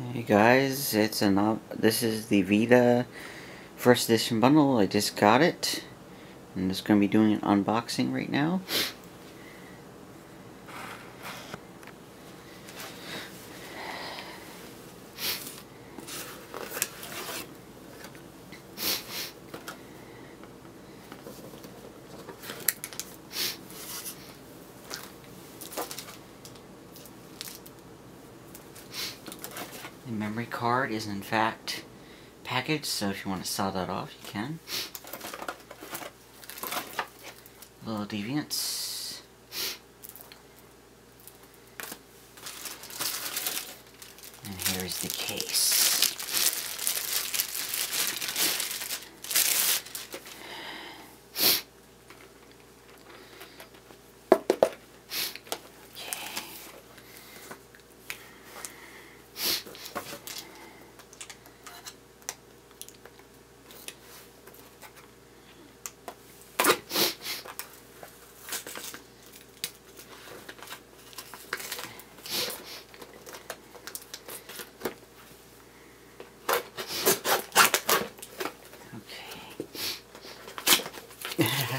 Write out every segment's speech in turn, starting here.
Hey guys, this is the Vita first edition bundle. I just got it. I'm just going to be doing an unboxing right now. The memory card is in fact packaged, so if you want to saw that off, you can. Little deviants. And here's the case.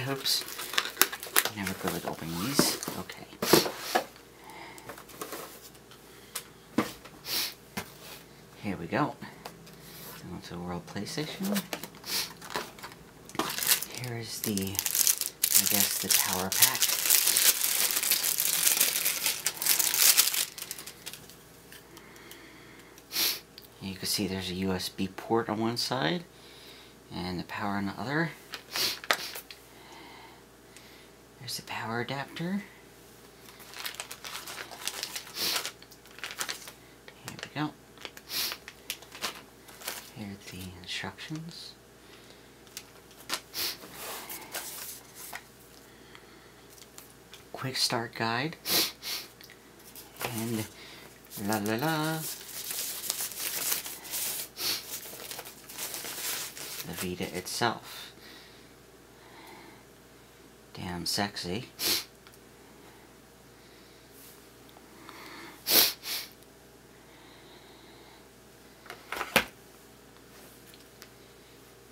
Oops. Never good at opening these. Okay. Here we go. Going to World PlayStation. Here is the, the power pack. You can see there's a USB port on one side and the power on the other. There's the power adapter. Here we go. Here are the instructions. Quick start guide. And la la la. The Vita itself. Damn sexy.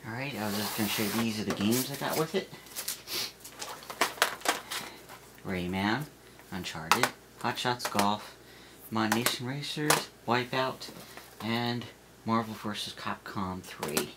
Alright, I was just going to show you these are the games I got with it. Rayman, Uncharted, Hot Shots Golf, Mod Nation Racers, Wipeout, and Marvel vs. Capcom 3.